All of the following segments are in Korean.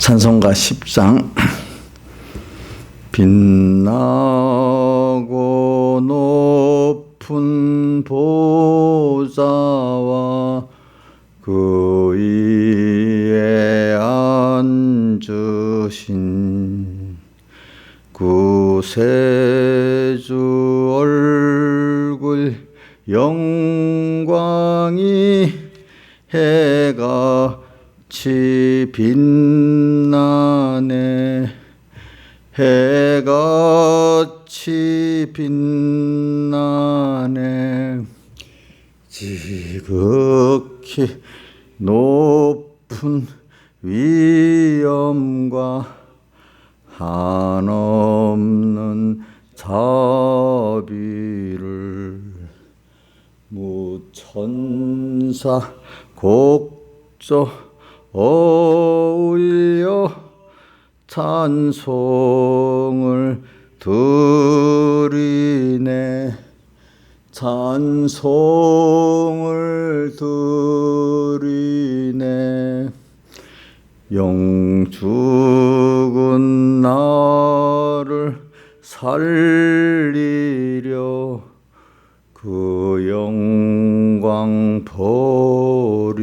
찬송가 10장. 빛나고 높은 보좌와 그 위에 앉으신 구세주 얼굴 영광이 해같이 빛나네. 해같이 빛나네. 지극히 높은 위엄과 한없는 자비를 무천사 곡조 어울려 찬송을 드리네. 찬송을 드리네. 영죽은 나를 살리려 그 영광 버리고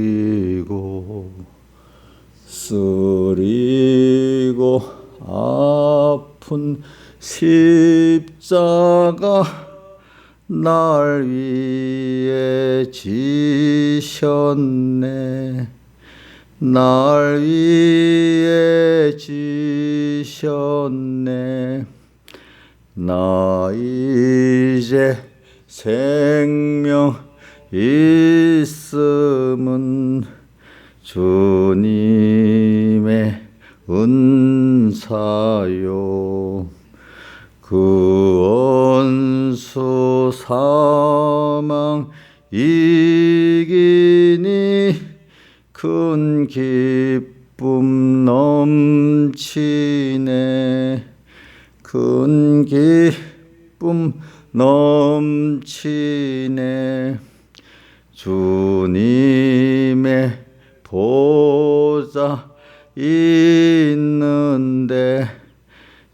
쓰리고 아픈 십자가 날 위해 지셨네. 날 위해 지셨네. 나 이제 생명 있음은 주님의 은사요. 그 원수 사망 이기니 큰 기쁨 넘치네. 큰 기쁨 넘치네. 주님의 보좌 있는데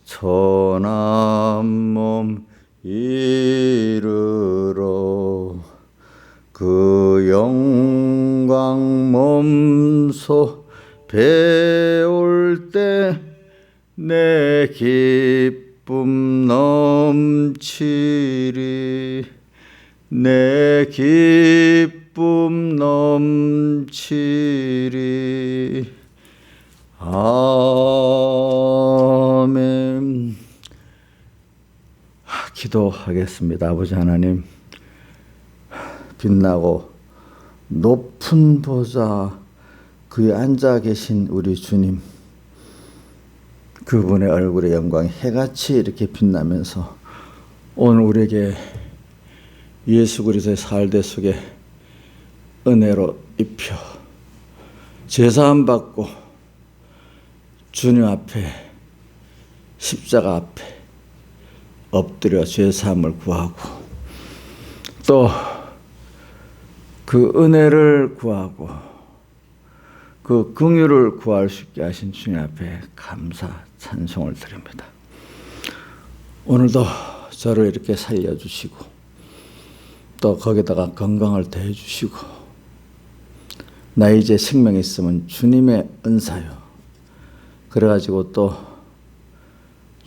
천한 몸 이르러 그 영광 몸소 배울 때 내 기쁨 넘치리. 내 기쁨 넘치리. 아멘. 기도하겠습니다. 아버지 하나님, 빛나고 높은 보좌 그에 앉아 계신 우리 주님, 그분의 얼굴의 영광이 해같이 이렇게 빛나면서 오늘 우리에게 예수 그리스도의 살대 속에 은혜로 입혀 제사함 받고 주님 앞에 십자가 앞에 엎드려 죄사함을 구하고 또 그 은혜를 구하고 그 긍휼을 구할 수 있게 하신 주님 앞에 감사 찬송을 드립니다. 오늘도 저를 이렇게 살려주시고 또 거기다가 건강을 더해주시고 나 이제 생명이 있으면 주님의 은사요. 그래가지고 또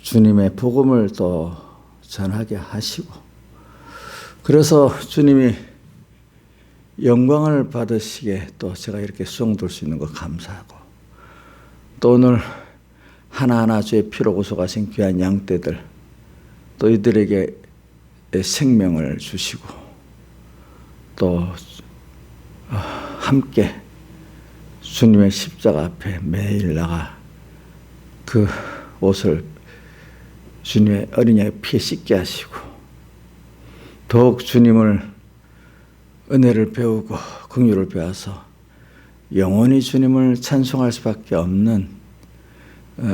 주님의 복음을 또 전하게 하시고 그래서 주님이 영광을 받으시게 또 제가 이렇게 수용될 수 있는 거 감사하고 또 오늘 하나하나 주의 피로 구속하신 귀한 양떼들 또 이들에게 생명을 주시고 또 함께 주님의 십자가 앞에 매일 나가 그 옷을 주님의 어린 양의 피에 씻게 하시고 더욱 주님을 은혜를 배우고 긍휼을 배워서 영원히 주님을 찬송할 수밖에 없는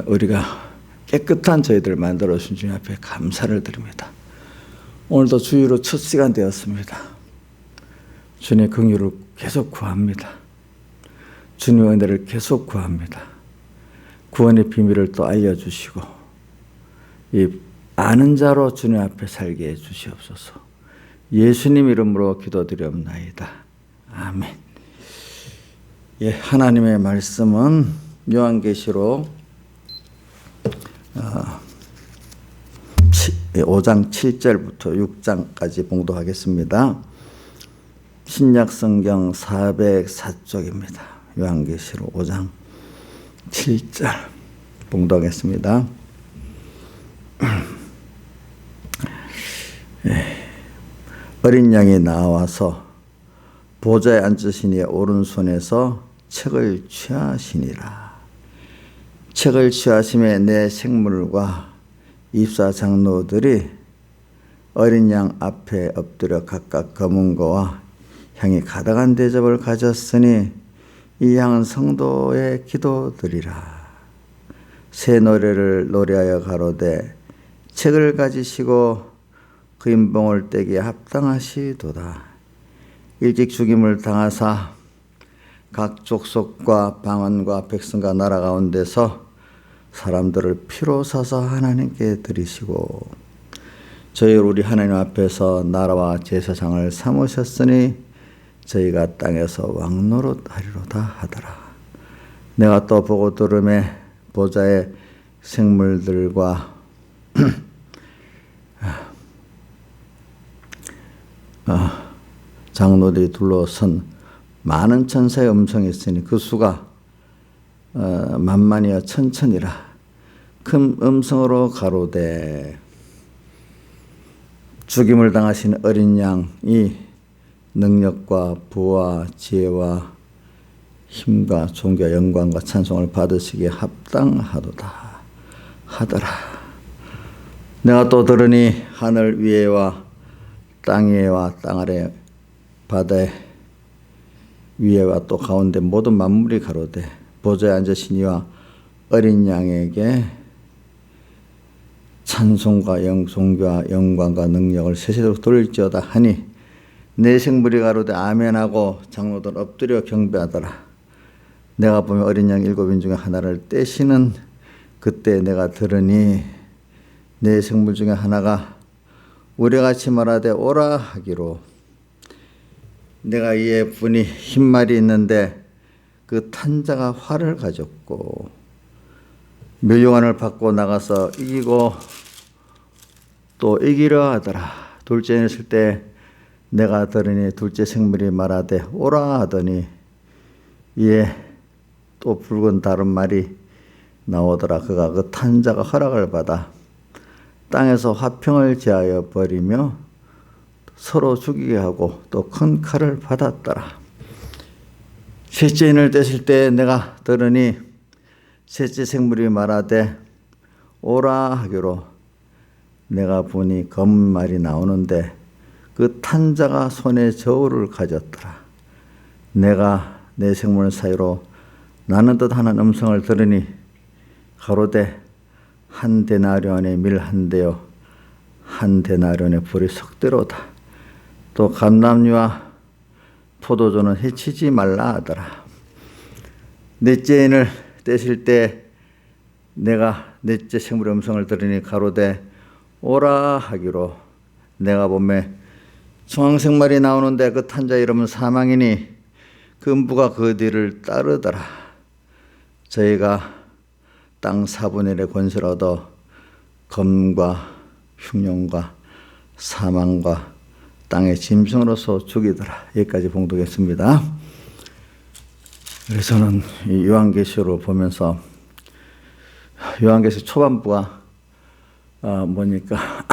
우리가 깨끗한 저희들을 만들어주신 주님 앞에 감사를 드립니다. 오늘도 주일로 첫 시간 되었습니다. 주님의 긍휼을 계속 구합니다. 주님의 은혜를 계속 구합니다. 구원의 비밀을 또 알려주시고 이 아는 자로 주님 앞에 살게 해주시옵소서. 예수님 이름으로 기도드리옵나이다. 아멘. 예, 하나님의 말씀은 요한계시록 5장 7절부터 6장까지 봉독하겠습니다. 신약성경 404쪽입니다. 요한계시록 5장 7절 봉독하겠습니다. 어린 양이 나와서 보좌에 앉으신 이의 오른손에서 책을 취하시니라. 책을 취하심에 내 생물과 입사 장로들이 어린 양 앞에 엎드려 각각 검은 거와 향이 가득한 대접을 가졌으니 이 향은 성도의 기도드리라. 새 노래를 노래하여 가로되 책을 가지시고 그 인봉을 떼기에 합당하시도다. 일찍 죽임을 당하사 각 족속과 방언과 백성과 나라 가운데서 사람들을 피로 사서 하나님께 드리시고 저희 우리 하나님 앞에서 나라와 제사장을 삼으셨으니 저희가 땅에서 왕노릇 하리로다 하더라. 내가 또 보고 들음에 보좌의 생물들과 장로들이 둘러선 많은 천사의 음성이 있으니 그 수가 만만이여 천천이라. 큰 음성으로 가로되 죽임을 당하신 어린 양이 능력과 부와 지혜와 힘과 존귀와 영광과 찬송을 받으시기에 합당하도다 하더라. 내가 또 들으니 하늘 위에와 땅 위에와 땅 아래 바다 위에와 또 가운데 모든 만물이 가로되 보좌에 앉으신 이와 어린 양에게 찬송과 존귀와 영광과 능력을 세세토록 돌릴지어다 하니 내 생물이 가로되 아멘하고 장로들 엎드려 경배하더라. 내가 보면 어린 양 7인 중에 하나를 떼시는 그때 내가 들으니 내 생물 중에 하나가 우리같이 말하되 오라 하기로 내가 이에 분이 흰말이 있는데 그 탄자가 활을 가졌고 멸류관을 받고 나가서 이기고 또 이기려 하더라. 둘째 있을 때 내가 들으니 둘째 생물이 말하되 오라 하더니 이에 또 붉은 다른 말이 나오더라. 그가 그 탄자가 허락을 받아 땅에서 화평을 제하여 버리며 서로 죽이게 하고 또 큰 칼을 받았더라. 셋째 인을 떼실 때 내가 들으니 셋째 생물이 말하되 오라 하기로 내가 보니 검은 말이 나오는데 그 탄자가 손에 저울을 가졌더라. 내가 내 생물 사이로 나는 듯 하는 음성을 들으니 가로되 한 데나리온의 밀 한 대요 한 데나리온의 불이 석대로다. 또 감람류와 포도주는 해치지 말라 하더라. 넷째 인을 떼실 때 내가 넷째 생물의 음성을 들으니 가로되 오라 하기로 내가 보매 청황색 말이 나오는데 그 탄자 이름은 사망이니 그 음부가 그 뒤를 따르더라. 저희가 땅 4분의 1의 권세를 얻어 검과 흉년과 사망과 땅의 짐승으로서 죽이더라. 여기까지 봉독했습니다. 그래서 저는 이 요한계시록을 보면서 요한계시록 초반부가 뭐니까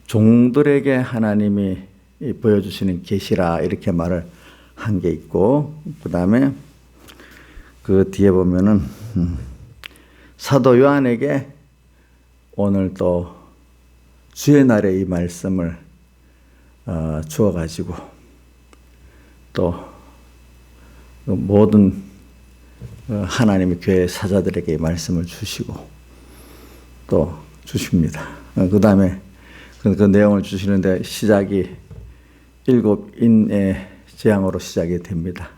종들에게 하나님이 보여주시는 계시라 이렇게 말을 한 게 있고 그 다음에 그 뒤에 보면은 사도 요한에게 오늘 또 주의 날에 이 말씀을 주어가지고 또 모든 하나님의 교회 사자들에게 이 말씀을 주시고 또 주십니다. 그 다음에 그 내용을 주시는데 시작이 7인의 재앙으로 시작이 됩니다.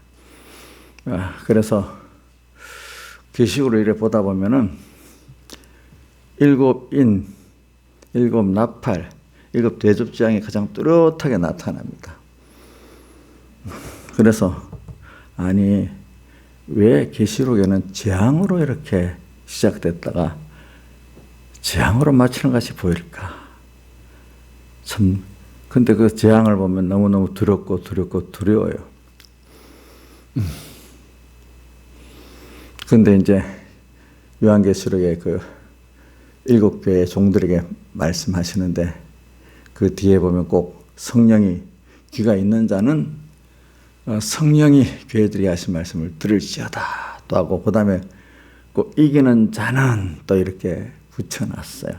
그래서 계시록을 이래 보다 보면은 일곱 인, 일곱 나팔, 일곱 대접재앙이 가장 뚜렷하게 나타납니다. 그래서 아니 왜 계시록에는 재앙으로 이렇게 시작됐다가 재앙으로 마치는 것이 보일까? 참 근데 그 재앙을 보면 너무너무 두렵고 두려워요. 근데 이제 요한계시록에 그 일곱 교회 종들에게 말씀하시는데 그 뒤에 보면 꼭 성령이 귀가 있는 자는 성령이 교회들이 하신 말씀을 들을지어다 또 하고 그 다음에 꼭 이기는 자는 또 이렇게 붙여놨어요.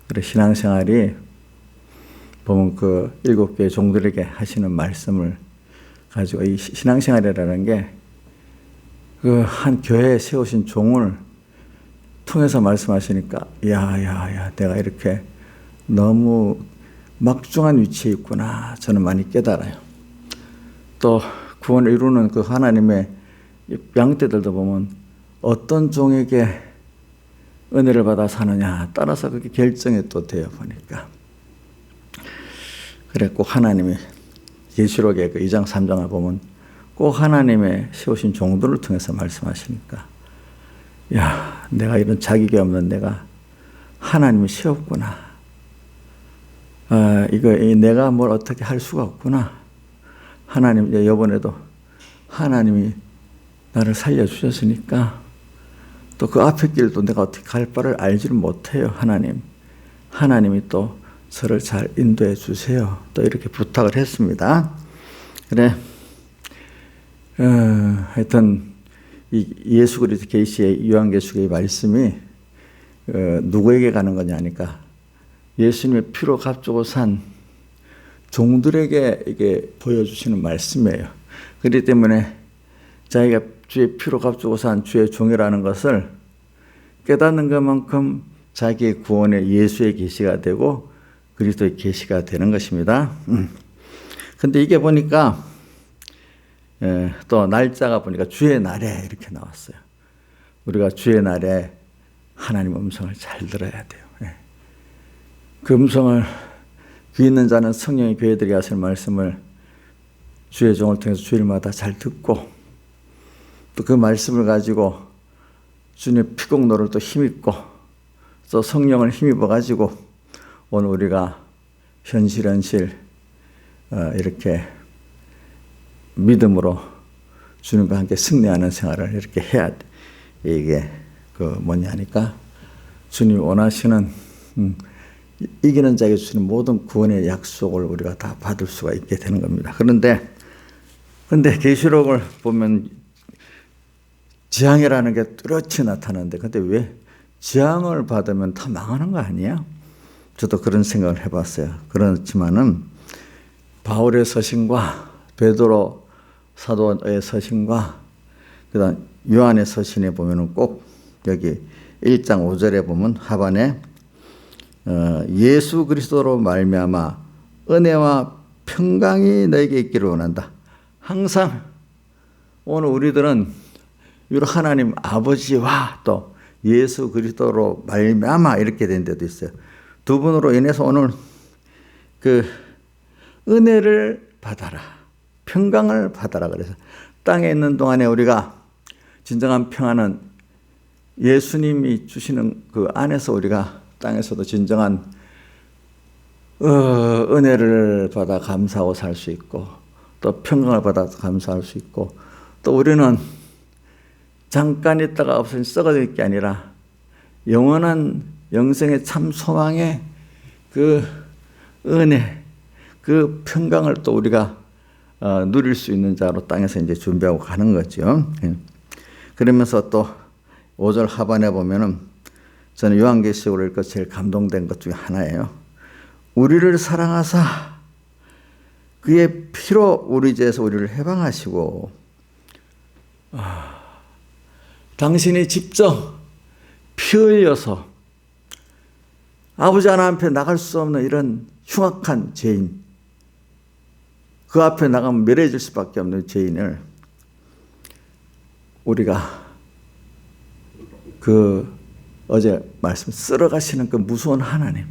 그래 신앙생활이 보면 그 일곱 교회 종들에게 하시는 말씀을 가지고 이 신앙생활이라는 게 그 한 교회에 세우신 종을 통해서 말씀하시니까 야야야 내가 이렇게 너무 막중한 위치에 있구나 저는 많이 깨달아요. 또 구원을 이루는 그 하나님의 양떼들도 보면 어떤 종에게 은혜를 받아 사느냐 따라서 그게 결정이 또 돼요 보니까. 그래 꼭 하나님이 계시록의 그 2장 3장을 보면 꼭 하나님의 세우신 종들을 통해서 말씀하시니까 야 내가 이런 자격이 없는 내가 하나님이 세웠구나. 이거 내가 뭘 어떻게 할 수가 없구나. 하나님 이번에도 하나님이 나를 살려주셨으니까 또 그 앞의 길도 내가 어떻게 갈 바를 알지를 못해요. 하나님이 또 저를 잘 인도해 주세요. 또 이렇게 부탁을 했습니다. 그래 하여튼 이 예수 그리스도 계시의 요한계시록의 말씀이 누구에게 가는 거냐니까 예수님의 피로 값주고 산 종들에게 이게 보여주시는 말씀이에요. 그렇기 때문에 자기가 주의 피로 값주고 산 주의 종이라는 것을 깨닫는 것만큼 자기의 구원의 예수의 계시가 되고 그리스도의 계시가 되는 것입니다. 근데 이게 보니까 또 날짜가 보니까 주의 날에 이렇게 나왔어요. 우리가 주의 날에 하나님 음성을 잘 들어야 돼요. 그 음성을 귀 있는 자는 성령의 교회들이 하시는 말씀을 주의 종을 통해서 주일마다 잘 듣고 또 그 말씀을 가지고 주님의 피공로를 또 힘입고 또 성령을 힘입어 가지고 오늘 우리가 현실 이렇게 믿음으로 주님과 함께 승리하는 생활을 이렇게 해야 돼. 이게 그 뭐냐니까 주님이 원하시는 이기는 자에게 주시는 모든 구원의 약속을 우리가 다 받을 수가 있게 되는 겁니다. 그런데 계시록을 보면 재앙이라는 게 뚜렷이 나타나는데 근데 왜 재앙을 받으면 다 망하는 거 아니야? 저도 그런 생각을 해봤어요. 그렇지만은 바울의 서신과 베드로 사도의 서신과 그다음 요한의 서신에 보면은 꼭 여기 1장 5절에 보면 하반에 예수 그리스도로 말미암아 은혜와 평강이 너에게 있기를 원한다. 항상 오늘 우리들은 하나님 아버지와 또 예수 그리스도로 말미암아 이렇게 된 데도 있어요. 두 분으로 인해서 오늘 그 은혜를 받아라. 평강을 받아라. 그래서 땅에 있는 동안에 우리가 진정한 평안은 예수님이 주시는 그 안에서 우리가 땅에서도 진정한 은혜를 받아 감사하고 살 수 있고 또 평강을 받아 감사할 수 있고 또 우리는 잠깐 있다가 없어진 썩어질 게 아니라 영원한 영생의 참 소망의 그 은혜, 그 평강을 또 우리가 누릴 수 있는 자로 땅에서 이제 준비하고 가는 거죠. 그러면서 또 5절 하반에 보면은 저는 요한계시록을 읽고 제일 감동된 것 중에 하나예요. 우리를 사랑하사 그의 피로 우리 죄에서 우리를 해방하시고 당신이 직접 피 흘려서 아버지 하나님 앞에 나갈 수 없는 이런 흉악한 죄인, 그 앞에 나가면 멸해질 수밖에 없는 죄인을 우리가 그 어제 말씀 쓸어가시는 그 무서운 하나님,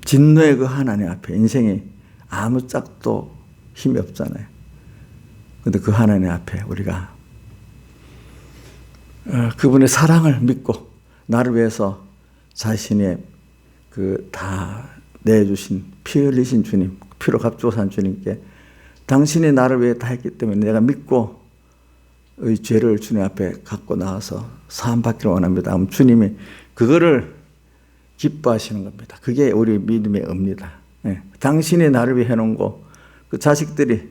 진노의 그 하나님 앞에 인생이 아무 짝도 힘이 없잖아요. 그런데 그 하나님 앞에 우리가 그분의 사랑을 믿고 나를 위해서 자신의 그 다 내주신 피 흘리신 주님, 피로 값주고 산 주님께 당신이 나를 위해 다 했기 때문에 내가 믿고 의 죄를 주님 앞에 갖고 나와서 사함받기를 원합니다. 그럼 주님이 그거를 기뻐하시는 겁니다. 그게 우리 믿음의 의미다. 네. 당신이 나를 위해 해놓은 거, 그 자식들이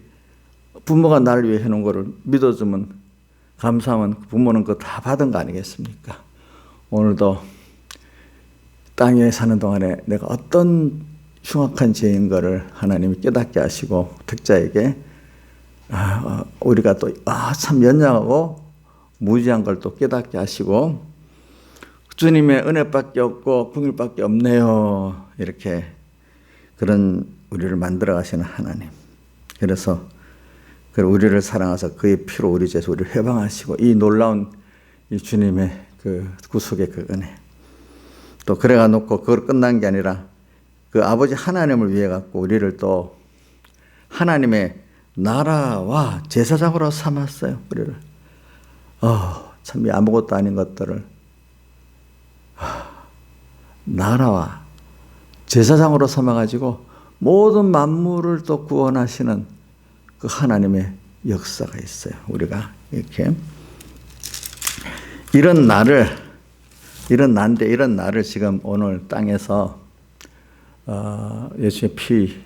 부모가 나를 위해 해놓은 거를 믿어주면 감사하면 부모는 그거 다 받은 거 아니겠습니까? 오늘도 땅에 사는 동안에 내가 어떤 흉악한 죄인 거를 하나님이 깨닫게 하시고 특자에게 우리가 또 참 연약하고 무지한 걸 또 깨닫게 하시고 주님의 은혜밖에 없고 긍휼밖에 없네요. 이렇게 그런 우리를 만들어 가시는 하나님. 그래서 우리를 사랑하사 그의 피로 우리 죄에서 우리를 해방하시고 이 놀라운 이 주님의 그 구속의 그 은혜. 또 그래가 놓고 그걸 끝난 게 아니라 그 아버지 하나님을 위해 갖고 우리를 또 하나님의 나라와 제사장으로 삼았어요. 우리를. 참 아무것도 아닌 것들을 나라와 제사장으로 삼아가지고 모든 만물을 또 구원하시는 그 하나님의 역사가 있어요. 우리가 이렇게 이런 나를 지금 오늘 땅에서 예수의 피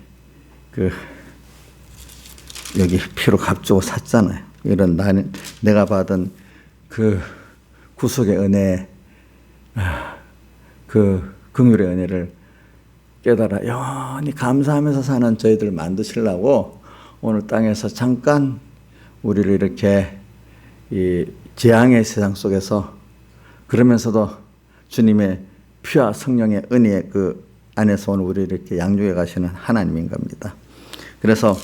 여기 피로 값주고 샀잖아요. 이런 나는 내가 받은 그 구속의 은혜, 그 긍휼의 은혜를 깨달아 영원히 감사하면서 사는 저희들 만드시려고 오늘 땅에서 잠깐 우리를 이렇게 이 재앙의 세상 속에서 그러면서도 주님의 피와 성령의 은혜의 그 안에서 오늘 우리를 이렇게 양육해 가시는 하나님인 겁니다. 그래서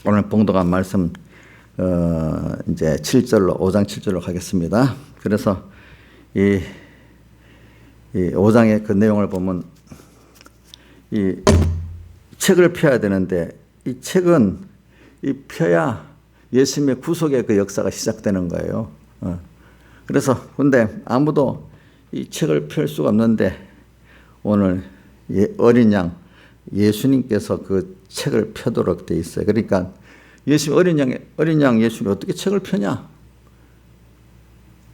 오늘 봉독한 말씀 이제 7절로 5장 7절로 가겠습니다. 그래서 이 5장의 그 내용을 보면 이 책을 펴야 되는데 이 책은 이 펴야 예수님의 구속의 그 역사가 시작되는 거예요. 그래서 근데 아무도 이 책을 펼 수가 없는데 오늘 어린 양 예수님께서 그 책을 펴도록 돼 있어요. 그러니까 예수 어린 양 예수님이 어떻게 책을 펴냐?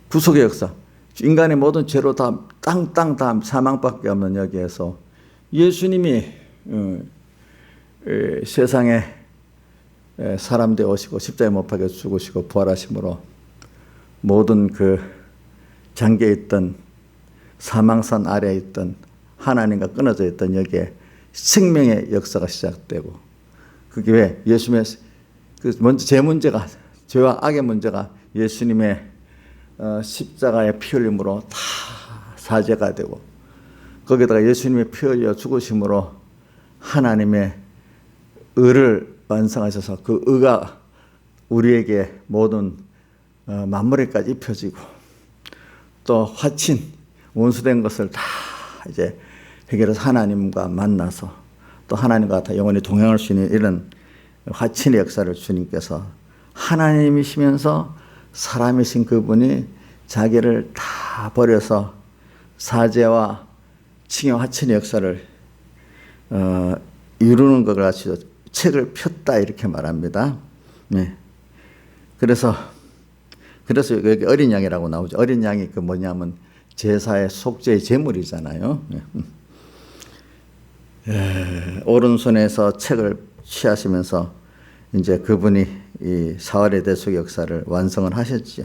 구속의 역사. 인간의 모든 죄로 다 땅 다 사망밖에 없는 여기에서 예수님이 세상에 사람 되어 오시고 십자가에 못 박혀 죽으시고 부활하심으로 모든 그 잠겨 있던 사망산 아래에 있던 하나님과 끊어져 있던 여기에 생명의 역사가 시작되고 그게 왜 예수님의 그 먼저 제 문제가 죄와 악의 문제가 예수님의 십자가의 피 흘림으로 다 사죄가 되고 거기다가 예수님의 피 흘려 죽으심으로 하나님의 의를 완성하셔서 그 의가 우리에게 모든 만물에까지 입혀지고 또 화친 원수된 것을 다 이제 해결해서 하나님과 만나서 또 하나님과 다 영원히 동행할 수 있는 이런 화친의 역사를 주님께서 하나님이시면서 사람이신 그분이 자기를 다 버려서 사죄와 칭의 화친의 역사를 이루는 것을 가지고 책을 폈다 이렇게 말합니다. 네. 그래서 여기 어린 양이라고 나오죠. 어린 양이 그 뭐냐면 제사의 속죄의 제물이잖아요. 오른손에서 책을 취하시면서 이제 그분이 이 사활의 대속의 역사를 완성을 하셨죠.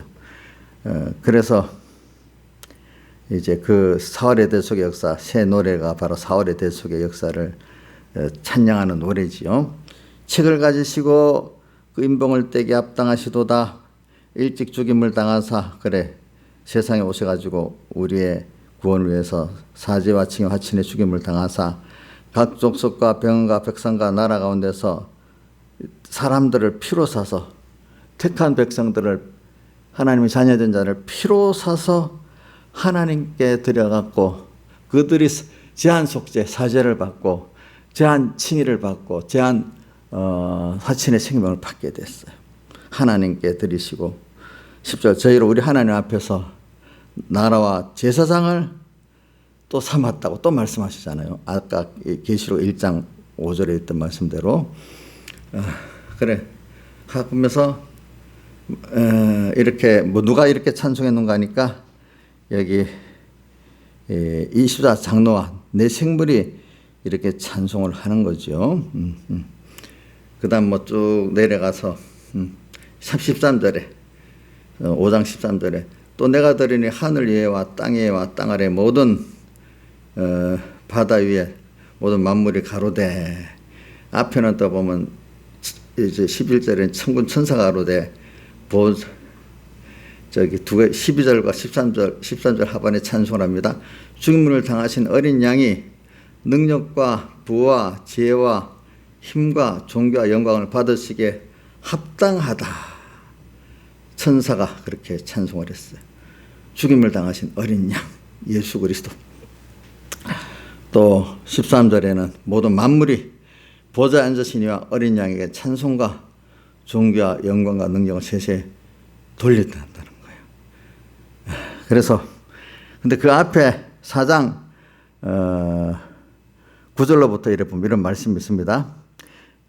그래서 이제 그 사활의 대속의 역사, 새 노래가 바로 사활의 대속의 역사를 찬양하는 노래지요. 책을 가지시고 그 인봉을 떼게 합당하시도다. 일찍 죽임을 당하사 그래 세상에 오셔가지고 우리의 구원을 위해서 사죄와 칭의 화친의 죽임을 당하사 각 족속과 병과 백성과 나라 가운데서 사람들을 피로 사서 택한 백성들을 하나님의 자녀된 자를 피로 사서 하나님께 드려갖고 그들이 제한 속죄 사죄를 받고 제한 칭의를 받고 제한 사친의 생명을 받게 됐어요. 하나님께 드리시고 10절 저희로 우리 하나님 앞에서 나라와 제사장을 또 삼았다고 또 말씀하시잖아요. 아까 계시록 1장 5절에 있던 말씀대로 그래 하면서 이렇게 뭐 누가 이렇게 찬송했는가 하니까 여기 24 장로와 내 생물이 이렇게 찬송을 하는 거죠. 그 다음 뭐 쭉 내려가서 13절에 5장 13절에 또 내가 드리니 하늘 위에와 땅 위에와 땅 아래 모든 바다 위에 모든 만물이 가로되 앞에는 또 보면 이제 11절에는 천군 천사가 가로되 저기 12절과 13절 하반에 찬송합니다. 죽임을 당하신 어린 양이 능력과 부와 지혜와 힘과 존귀와 영광을 받으시기에 합당하다. 천사가 그렇게 찬송을 했어요. 죽임을 당하신 어린 양 예수 그리스도. 또 13절에는 모든 만물이 보좌에 앉으신 이와 어린 양에게 찬송과 존귀와 영광과 능력을 세세 돌린다는 거예요. 그래서 근데 그 앞에 4장 9절로부터 이래 보면 이런 말씀이 있습니다.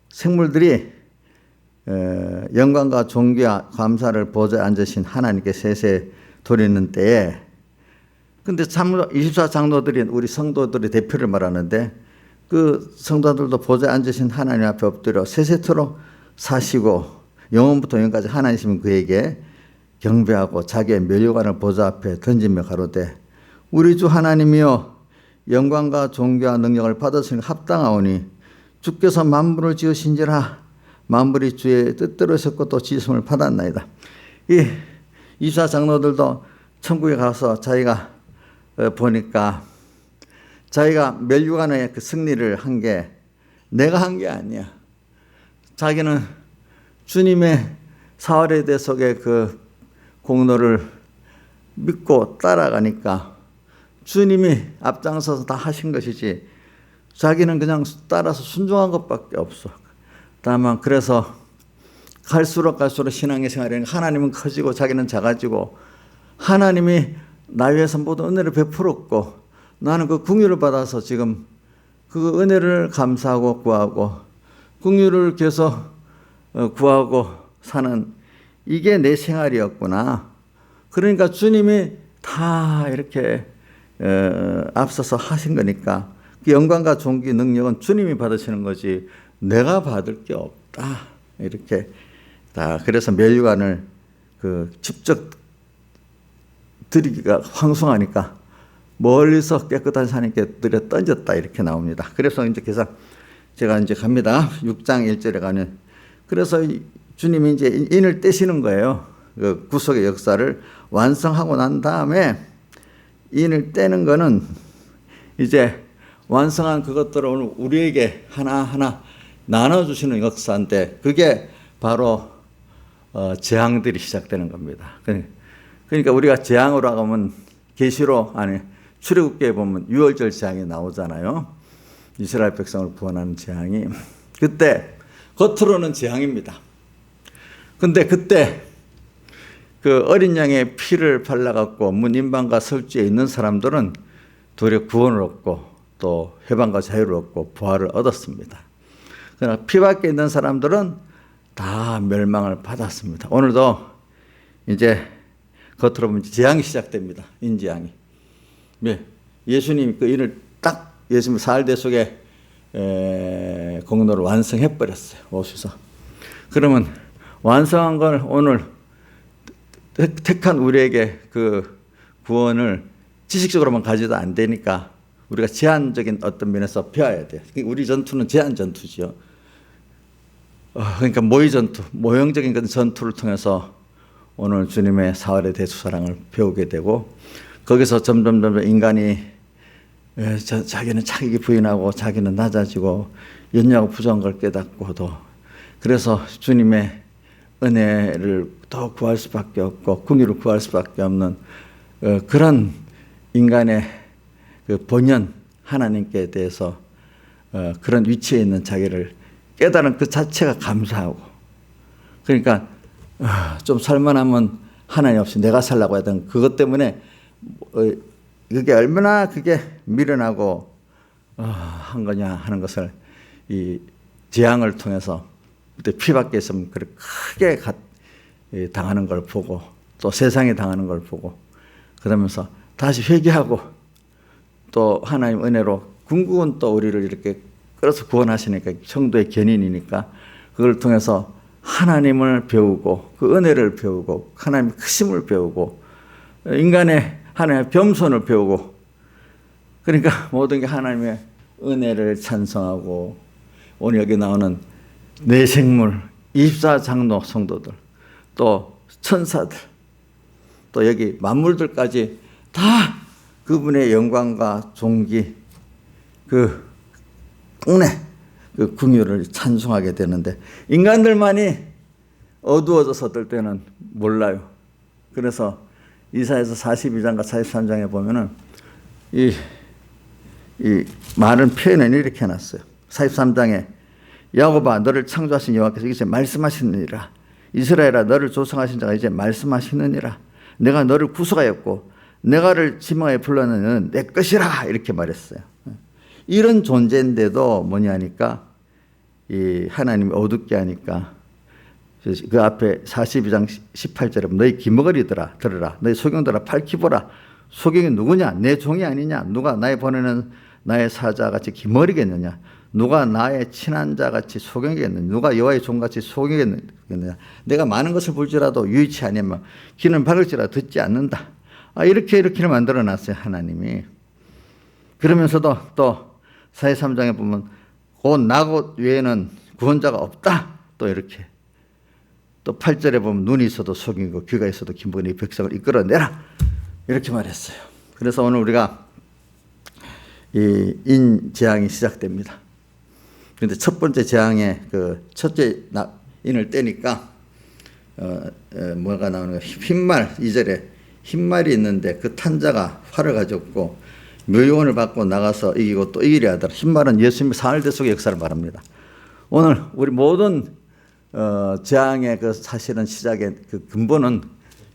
생물들이 영광과 존귀와 감사를 보좌에 앉으신 하나님께 세세 돌리는 때에 근데 24 장로들이 우리 성도들의 대표를 말하는데 그 성도들도 보좌에 앉으신 하나님 앞에 엎드려 세세토록 사시고 영원부터 영원까지 하나님이시면 그에게 경배하고 자기의 면류관을 보좌 앞에 던지며 가로되 우리 주 하나님이여 영광과 존귀와 능력을 받으시는 합당하오니 주께서 만물을 지으신지라 만물이 주의 뜻대로 하셨고 또 지으심을 받았나이다. 이 24 장로들도 천국에 가서 자기가 보니까 자기가 면류관의 그 승리를 한 게 내가 한 게 아니야. 자기는 주님의 사활의 대 속의 그 공로를 믿고 따라가니까 주님이 앞장서서 다 하신 것이지 자기는 그냥 따라서 순종한 것밖에 없어. 다만 그래서 갈수록 신앙의 생활이 하나님은 커지고 자기는 작아지고 하나님이 나 위해서 모든 은혜를 베풀었고 나는 그 긍휼을 받아서 지금 그 은혜를 감사하고 구하고 긍휼을 계속 구하고 사는 이게 내 생활이었구나. 그러니까 주님이 다 이렇게 앞서서 하신 거니까 그 영광과 존귀 능력은 주님이 받으시는 거지 내가 받을 게 없다. 이렇게 다 그래서 면류관을 그 직접 드리기가 황송하니까 멀리서 깨끗한 산님께 들여 던졌다 이렇게 나옵니다. 그래서 이제 제가 이제 갑니다. 6장 1절에 가면 그래서 주님이 이제 인을 떼시는 거예요. 그 구속의 역사를 완성하고 난 다음에 인을 떼는 거는 이제 완성한 그것들을 오늘 우리에게 하나하나 나눠주시는 역사인데 그게 바로 재앙들이 시작되는 겁니다. 그러니까 우리가 재앙으로 하면 계시록 안에 출애굽기에 보면 6월절 재앙이 나오잖아요. 이스라엘 백성을 구원하는 재앙이 그때 겉으로는 재앙입니다. 근데 그때 그 어린 양의 피를 발라갖고 문인방과 설주에 있는 사람들은 도리어 구원을 얻고 또 해방과 자유를 얻고 부활을 얻었습니다. 그러나 피밖에 있는 사람들은 다 멸망을 받았습니다. 오늘도 이제 겉으로 보면 재앙이 시작됩니다. 인재앙이. 네. 예수님 그 일을 딱 예수님 사흘대 속에 공로를 완성해 버렸어요. 오셔서. 그러면 완성한 걸 오늘 택한 우리에게 그 구원을 지식적으로만 가져도 안 되니까 우리가 제한적인 어떤 면에서 배워야 돼요. 우리 전투는 제한 전투지요. 그러니까 모의 전투, 모형적인 그런 전투를 통해서 오늘 주님의 사활의 대수사랑을 배우게 되고 거기서 점점 인간이 자기는 자기 부인하고 자기는 낮아지고 연약하고 부족한 걸 깨닫고도 그래서 주님의 은혜를 더 구할 수밖에 없고 긍휼을 구할 수밖에 없는 그런 인간의 그 본연 하나님께 대해서 그런 위치에 있는 자기를 깨달은 그 자체가 감사하고, 그러니까 좀 살만하면 하나님 없이 내가 살라고 하던 그것 때문에 그게 얼마나 그게 미련하고 한 거냐 하는 것을 이 재앙을 통해서 그때 피밖에 있으면 그렇게 크게 당하는 걸 보고, 또 세상에 당하는 걸 보고, 그러면서 다시 회개하고, 또 하나님 은혜로 궁극은 또 우리를 이렇게 끌어서 구원하시니까 성도의 견인이니까 그걸 통해서 하나님을 배우고, 그 은혜를 배우고, 하나님의 크심을 배우고, 인간의 하나님의 겸손을 배우고, 그러니까 모든 게 하나님의 은혜를 찬송하고, 오늘 여기 나오는 내생물 24장로 성도들, 또 천사들, 또 여기 만물들까지 다 그분의 영광과 존귀, 그 은혜, 그 긍휼을 찬송하게 되는데, 인간들만이 어두워져서 어떨 때는 몰라요. 그래서 이사야서 42장과 43장에 보면은 이 많은 표현을 이렇게 해놨어요. 43장에 야곱아 너를 창조하신 여호와께서 이제 말씀하시느니라. 이스라엘아 너를 조성하신 자가 이제 말씀하시느니라. 내가 너를 구속하였고 내가를 지명하여 불렀느냐는 내 것이라, 이렇게 말했어요. 이런 존재인데도 뭐냐니까 이 하나님이 어둡게 하니까 그 앞에 42장 18절에 너희 기머거리들아 들으라, 너희 소경들아 밝히보라. 소경이 누구냐? 내 종이 아니냐? 누가 나의 보내는 나의 사자같이 기머리겠느냐? 누가 나의 친한 자같이 소경이겠느냐? 누가 여호와의 종같이 소경이겠느냐? 내가 많은 것을 볼지라도 유의치 아니하며 귀는 박을지라도 듣지 않는다. 이렇게 만들어놨어요, 하나님이. 그러면서도 또 43장에 보면 곧 나곧 외에는 구원자가 없다. 또 이렇게. 또 8절에 보면 눈이 있어도 속이고 귀가 있어도 기문이 백성을 이끌어내라, 이렇게 말했어요. 그래서 오늘 우리가 이 인재앙이 시작됩니다. 그런데 첫 번째 재앙의 그 첫째 인을 떼니까 뭐가 나오는 거야? 흰말, 2절에 흰말이 있는데 그 탄자가 활을 가졌고 묘유언을 받고 나가서 이기고 또 이기려 하더라. 흰말은 예수님의 사흘대속의 역사를 말합니다. 오늘 우리 모든 재앙의 그 사실은 시작의 그 근본은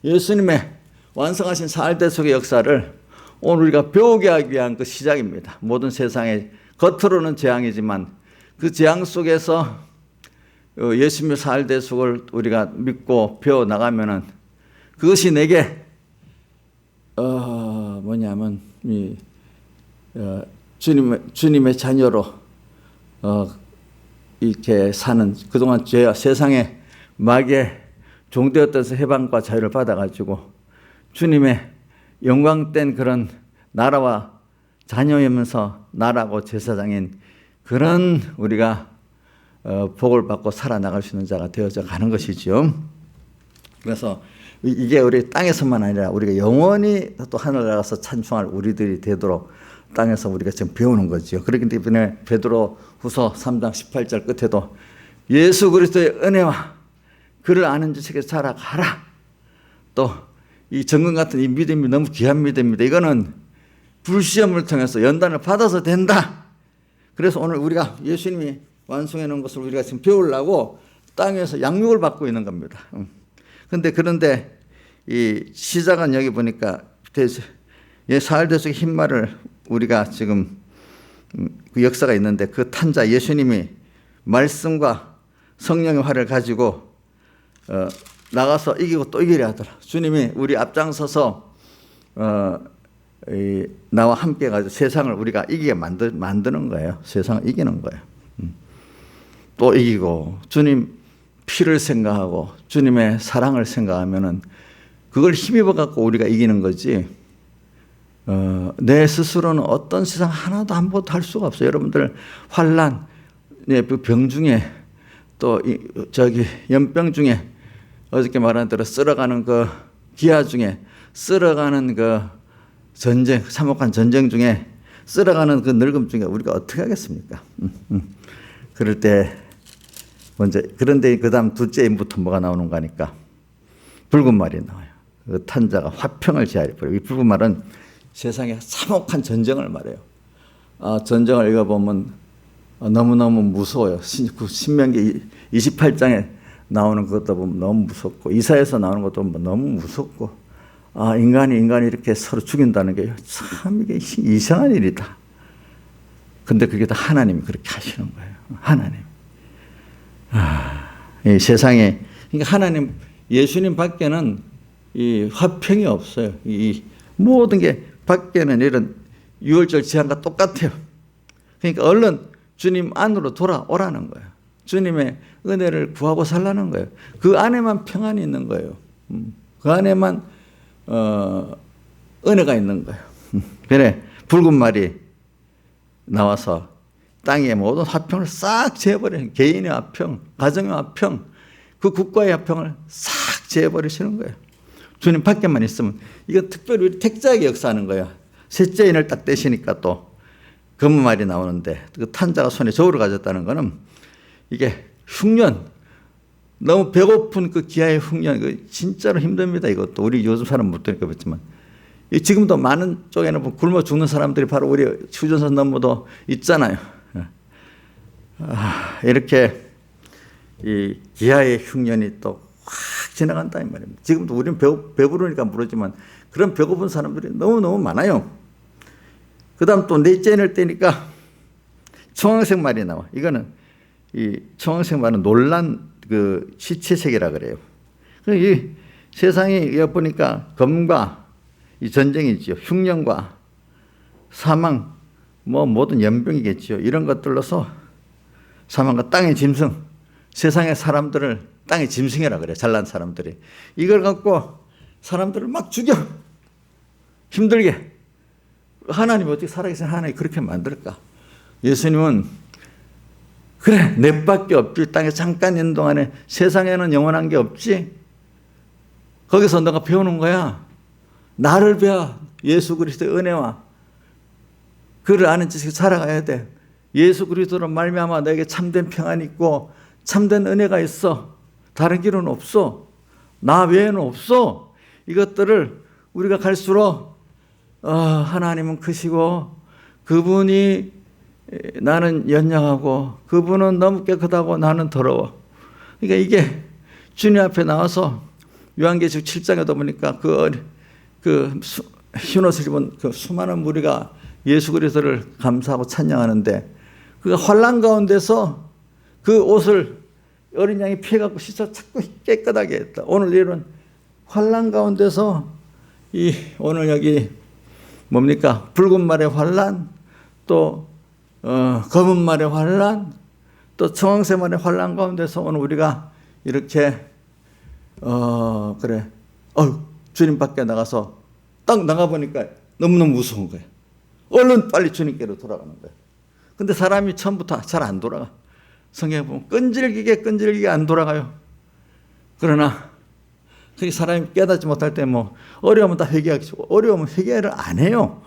예수님의 완성하신 사흘대속의 역사를 오늘 우리가 배우게 하기 위한 그 시작입니다. 모든 세상에 겉으로는 재앙이지만 그 재앙 속에서 예수님의 사흘대속을 우리가 믿고 배워 나가면은 그것이 내게 뭐냐면 주님의 자녀로 이렇게 사는, 그동안 세상에 마귀의 종되었던 해방과 자유를 받아가지고 주님의 영광된 그런 나라와 자녀이면서 나라고 제사장인 그런 우리가 복을 받고 살아나갈 수 있는 자가 되어져 가는 것이죠. 그래서 이게 우리 땅에서만 아니라 우리가 영원히 또 하늘 나가서 찬송할 우리들이 되도록 땅에서 우리가 지금 배우는 거죠. 그렇기 때문에 베드로 후서 3장 18절 끝에도 예수 그리스도의 은혜와 그를 아는 지식에 자라가라. 또 이 정금 같은 이 믿음이 너무 귀한 믿음입니다. 이거는 불시험을 통해서 연단을 받아서 된다. 그래서 오늘 우리가 예수님이 완성해 놓은 것을 우리가 지금 배우려고 땅에서 양육을 받고 있는 겁니다. 그런데 이 시작은 여기 보니까 사흘대속의 흰말을 우리가 지금 그 역사가 있는데 그 탄자 예수님이 말씀과 성령의 활을 가지고 나가서 이기고 또 이기려 하더라. 주님이 우리 앞장서서 나와 함께 가지고 세상을 우리가 이기게 만드는 거예요. 세상을 이기는 거예요. 또 이기고 주님 피를 생각하고 주님의 사랑을 생각하면은 그걸 힘입어 갖고 우리가 이기는 거지. 내 스스로는 어떤 세상 하나도 아무것도 할 수가 없어요. 여러분들 환난, 병 중에 또 연병 중에 어저께 말한 대로 쓸어가는 그 기아 중에 쓸어가는 그 전쟁, 참혹한 전쟁 중에 쓸어가는 그 늙음 중에 우리가 어떻게 하겠습니까? 그럴 때 먼저, 그런데 그 다음 둘째 인부터 뭐가 나오는 거니까 붉은 말이 나와요. 그 탄자가 화평을 제하려 버려요. 이 붉은 말은 세상에 참혹한 전쟁을 말해요. 전쟁을 읽어보면 너무너무 무서워요. 신명기 28장에 나오는 것도 보면 너무 무섭고, 이사야에서 나오는 것도 보면 너무 무섭고, 인간이 이렇게 서로 죽인다는 게 참 이게 이상한 일이다. 근데 그게 다 하나님이 그렇게 하시는 거예요. 하나님. 이 세상에, 그러니까 하나님, 예수님 밖에는 이 화평이 없어요. 이 모든 게 밖에는 이런 유월절 제한과 똑같아요. 그러니까 얼른 주님 안으로 돌아오라는 거예요. 주님의 은혜를 구하고 살라는 거예요. 그 안에만 평안이 있는 거예요. 그 안에만 은혜가 있는 거예요. 그래, 붉은 말이 나와서 땅의 모든 화평을 싹 재버리는, 개인의 화평, 가정의 화평, 그 국가의 화평을 싹 재버리시는 거예요. 주님 밖에만 있으면. 이건 특별히 우리 택자에게 역사하는 거예요. 셋째 인을 딱 떼시니까 또 검은 말이 나오는데, 그 탄자가 손에 저울을 가졌다는 거는 이게 흉년, 너무 배고픈 그 기아의 흉년, 그 진짜로 힘듭니다. 이것도 우리 요즘 사람 못 들으니까 그렇지만, 지금도 많은 쪽에는 굶어 죽는 사람들이 바로 우리 휴전선 너머도 있잖아요. 이렇게 이 기아의 흉년이 또 확 지나간다 이 말입니다. 지금도 우리는 배부르니까 모르지만 그런 배고픈 사람들이 너무너무 많아요. 그 다음 또 넷째 인을 떼니까 청황색 말이 나와. 이거는 이 청황색 말은 놀란 그 시체색이라 그래요. 이 세상이 보니까 검과 이 전쟁이죠. 흉년과 사망, 모든 연병이겠죠. 이런 것들로서 사망과 땅의 짐승, 세상의 사람들을 땅의 짐승이라 그래요. 잘난 사람들이. 이걸 갖고 사람들을 막 죽여. 힘들게. 하나님이 어떻게 살아계신 하나님이 그렇게 만들까? 예수님은 그래, 넷밖에 없지. 땅에 잠깐 있는 동안에 세상에는 영원한 게 없지. 거기서 너가 배우는 거야. 나를 배워. 예수 그리스도의 은혜와 그를 아는 지식을 살아가야 돼. 예수 그리스도로 말미암아 너에게 참된 평안이 있고 참된 은혜가 있어. 다른 길은 없어. 나 외에는 없어. 이것들을 우리가 갈수록 하나님은 크시고 그분이 나는 연약하고 그분은 너무 깨끗하고 나는 더러워. 그러니까 이게 주님 앞에 나와서 요한계시록 7장에도 보니까 그 흰옷을 입은 그 수많은 무리가 예수 그리스도를 감사하고 찬양하는데, 그 환난 가운데서 그 옷을 어린 양이 피해갖고 씻어 자꾸 깨끗하게 했다. 오늘 이런 환난 가운데서 오늘 여기 뭡니까? 붉은 말의 환난, 또 검은 말의 환난, 또 청황색 말의 환난 가운데서 오늘 우리가 이렇게 주님 밖에 나가서 딱 나가보니까 너무너무 무서운 거예요. 얼른 빨리 주님께로 돌아가는 거예요. 근데 사람이 처음부터 잘 안 돌아가. 성경에 보면 끈질기게 안 돌아가요. 그러나 그 사람이 깨닫지 못할 때 어려우면 다 회개하겠죠. 어려우면 회개를 안 해요.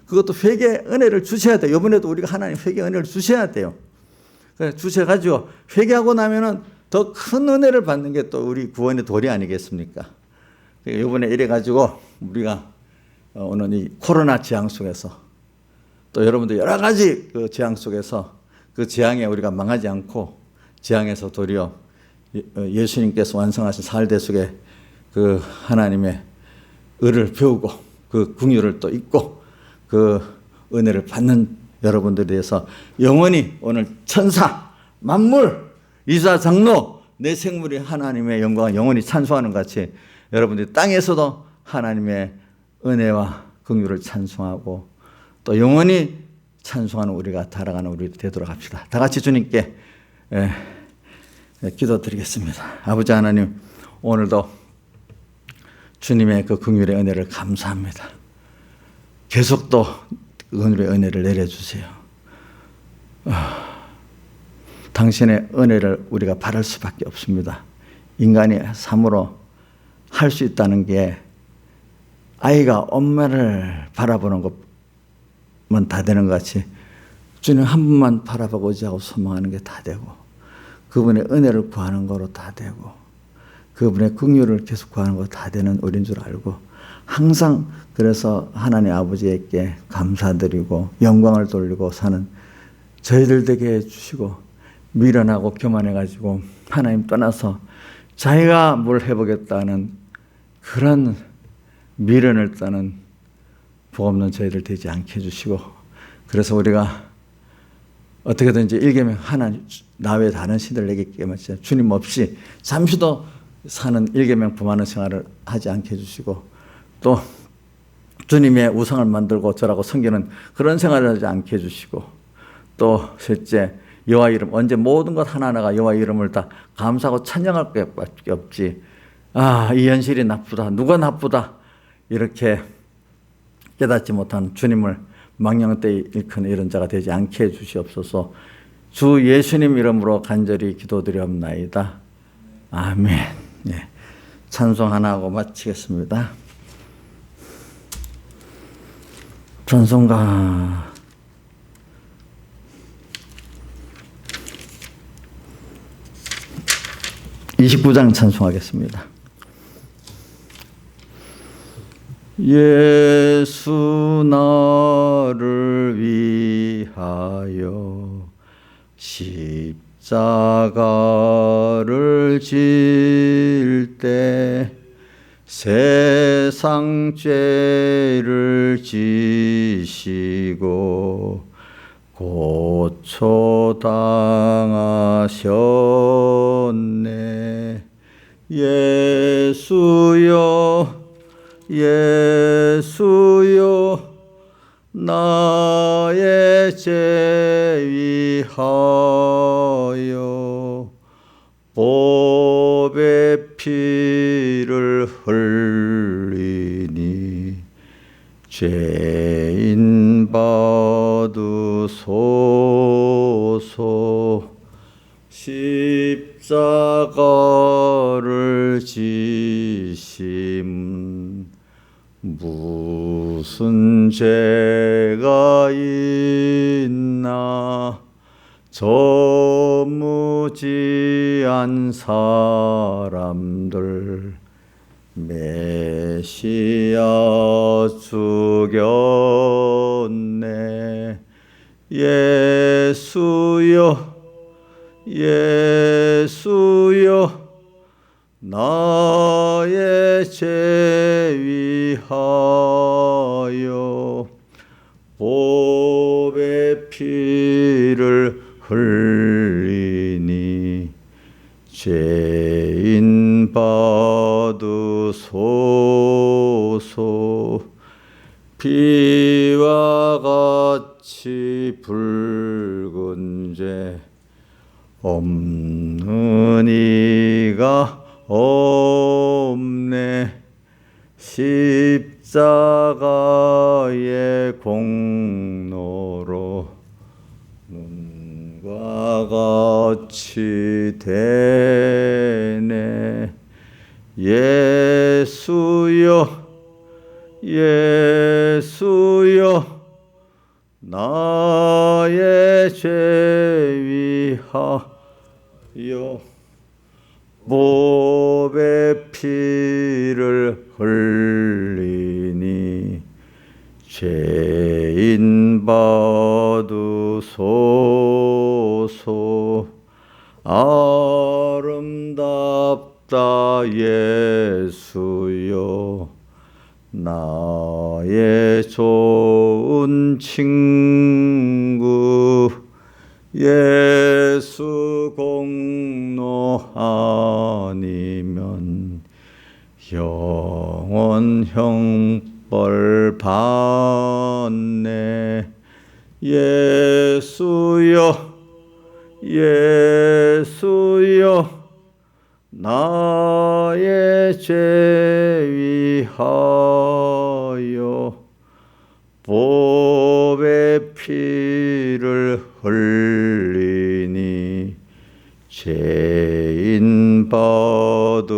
그것도 회개 은혜를 주셔야 돼요. 이번에도 우리가 하나님 회개 은혜를 주셔야 돼요. 주셔가지고 회개하고 나면은 더 큰 은혜를 받는 게 또 우리 구원의 도리 아니겠습니까? 이번에 이래가지고 우리가 오늘 이 코로나 재앙 속에서 또 여러분들 여러 가지 그 재앙 속에서 그 재앙에 우리가 망하지 않고 재앙에서 도리어 예수님께서 완성하신 사흘대속에 그 하나님의 의를 배우고 그 긍휼을 또 잊고 그 은혜를 받는 여러분들에 대해서 영원히 오늘 천사, 만물, 이사 장로, 내 생물이 하나님의 영광을 영원히 찬송하는 것 같이 여러분들이 땅에서도 하나님의 은혜와 긍휼을 찬송하고 또 영원히 찬송하는 우리가 살아가는 우리 되도록 합시다. 다 같이 주님께 기도드리겠습니다. 아버지 하나님, 오늘도 주님의 그 긍휼의 은혜를 감사합니다. 계속 또 긍휼의 은혜를 내려주세요. 당신의 은혜를 우리가 바랄 수밖에 없습니다. 인간이 참으로 할 수 있다는 게 아이가 엄마를 바라보는 것만 다 되는 것 같이 주님 한 분만 바라보고자 하고 소망하는 게 다 되고 그분의 은혜를 구하는 거로 다 되고 그분의 긍휼을 계속 구하는 거 다 되는 우리인 줄 알고 항상 그래서 하나님 아버지에게 감사드리고 영광을 돌리고 사는 저희들 되게 해주시고, 미련하고 교만해가지고 하나님 떠나서 자기가 뭘 해보겠다는 그런 미련을 떠는 복 없는 저희들 되지 않게 해주시고, 그래서 우리가 어떻게든지 일계명 하나, 나 외에 다른 신들 내게 깨맞지 주님 없이 잠시도 사는 일계명 범하는 생활을 하지 않게 해주시고, 또 주님의 우상을 만들고 절하고 섬기는 그런 생활을 하지 않게 해주시고, 또 셋째, 여호와 이름, 언제 모든 것 하나하나가 여호와 이름을 다 감사하고 찬양할 것밖에 없지, 이 현실이 나쁘다, 누가 나쁘다 이렇게 깨닫지 못한 주님을 망령되이 일컫는 이런 자가 되지 않게 해주시옵소서. 주 예수님 이름으로 간절히 기도드리옵나이다. 아멘. 네. 찬송 하나 하고 마치겠습니다. 찬송가 29장 찬송하겠습니다. 예수 나를 위하여 십자가를 질 때 세상 죄를 지시고 고초당하셨네. 예수여 예수여 나의 죄 위하여 보배 피를 흘리니 죄인 받으소서. 십자가를 지심 무슨 죄가 있나, 저 무지한 사람들 메시아 죽였네. 예수여 예수여 나의 죄 위하여 보배 피를 흘리니 죄인 받으소서. 피와 같이 붉은 죄 없는 이가 없네. 십자가의 공로로 눈과 같이 되네. 예수여 예수여 나의 죄 위하여 보배 피를 흘리니 죄인 받으소서. 아름답다 예수여 나의 좋은 친구. 예수 공로 아니면 영원 형벌 받네. 예수여 예수여 나의 죄 위하여 보배 피를 흘리니 죄인 받으소서.